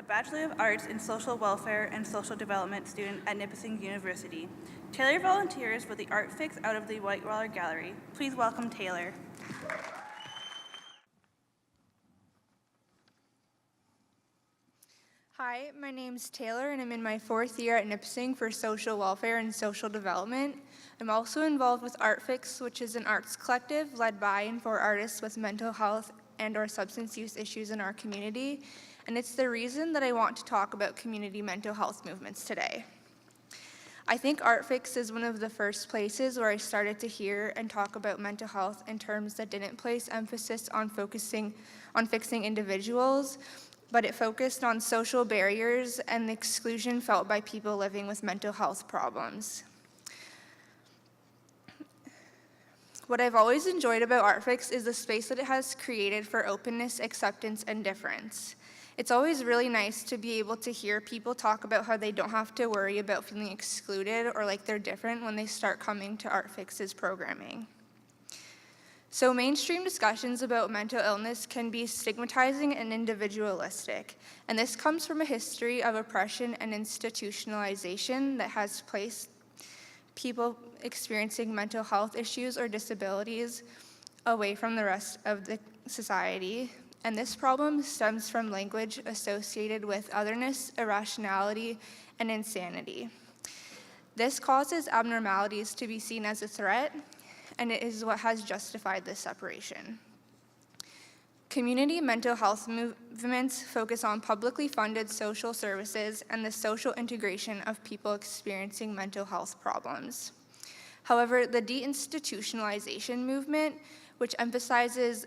Bachelor of Arts in Social Welfare and Social Development student at Nipissing University. Taylor volunteers with the Art Fix out of the Whitewater Gallery. Please welcome Taylor. Hi, my name's Taylor and I'm in my 4th year at Nipissing for Social Welfare and Social Development. I'm also involved with Art Fix, which is an arts collective led by and for artists with mental health and/or substance use issues in our community, and it's the reason that I want to talk about community mental health movements today. I think Art Fix is one of the first places where I started to hear and talk about mental health in terms that didn't place emphasis on fixing individuals, but it focused on social barriers and the exclusion felt by people living with mental health problems. What I've always enjoyed about Art Fix is the space that it has created for openness, acceptance, and difference. It's always really nice to be able to hear people talk about how they don't have to worry about feeling excluded or like they're different when they start coming to Art Fix's programming. So mainstream discussions about mental illness can be stigmatizing and individualistic, and this comes from a history of oppression and institutionalization that has placed people experiencing mental health issues or disabilities away from the rest of the society. And this problem stems from language associated with otherness, irrationality, and insanity. This causes abnormalities to be seen as a threat, and it is what has justified this separation. Community mental health movements focus on publicly funded social services and the social integration of people experiencing mental health problems. However, the deinstitutionalization movement, which emphasizes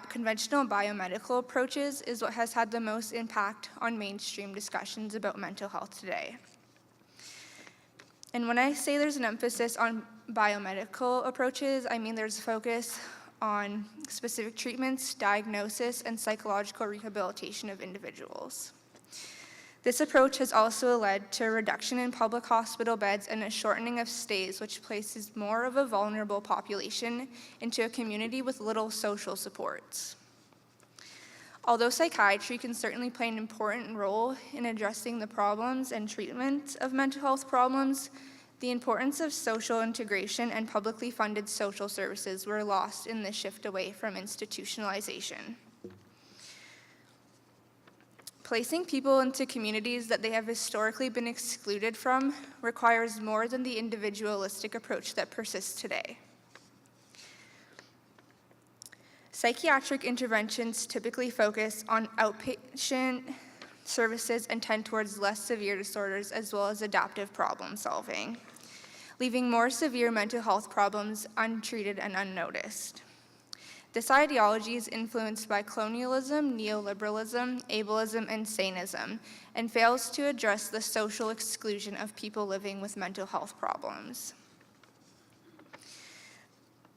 conventional biomedical approaches, is what has had the most impact on mainstream discussions about mental health today. And when I say there's an emphasis on biomedical approaches, I mean there's focus on specific treatments, diagnosis, and psychological rehabilitation of individuals. This approach has also led to a reduction in public hospital beds and a shortening of stays, which places more of a vulnerable population into a community with little social supports. Although psychiatry can certainly play an important role in addressing the problems and treatment of mental health problems, the importance of social integration and publicly funded social services were lost in this shift away from institutionalization. Placing people into communities that they have historically been excluded from requires more than the individualistic approach that persists today. Psychiatric interventions typically focus on outpatient services and tend towards less severe disorders as well as adaptive problem solving, leaving more severe mental health problems untreated and unnoticed. This ideology is influenced by colonialism, neoliberalism, ableism, and sanism, and fails to address the social exclusion of people living with mental health problems,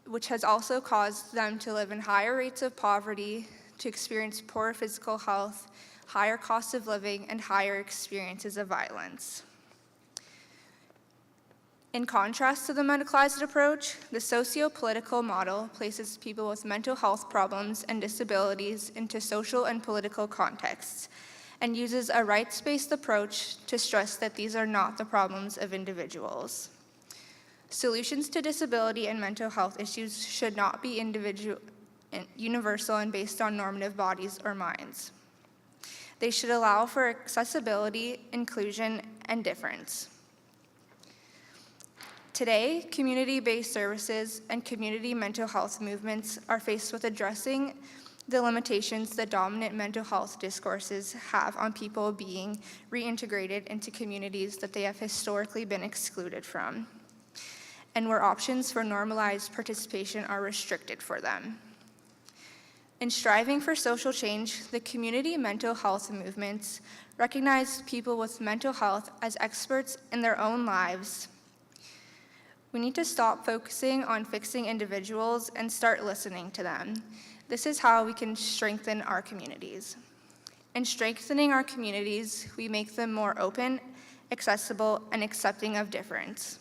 which has also caused them to live in higher rates of poverty, to experience poor physical health, higher costs of living, and higher experiences of violence. In contrast to the medicalized approach, the socio-political model places people with mental health problems and disabilities into social and political contexts and uses a rights-based approach to stress that these are not the problems of individuals. Solutions to disability and mental health issues should not be universal and based on normative bodies or minds. They should allow for accessibility, inclusion, and difference. Today, community-based services and community mental health movements are faced with addressing the limitations that dominant mental health discourses have on people being reintegrated into communities that they have historically been excluded from, and where options for normalized participation are restricted for them. In striving for social change, the community mental health movements recognize people with mental health as experts in their own lives. We need to stop focusing on fixing individuals and start listening to them. This is how we can strengthen our communities. In strengthening our communities, we make them more open, accessible, and accepting of difference.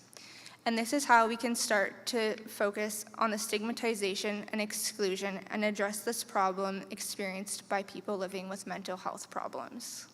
And this is how we can start to focus on the stigmatization and exclusion and address this problem experienced by people living with mental health problems.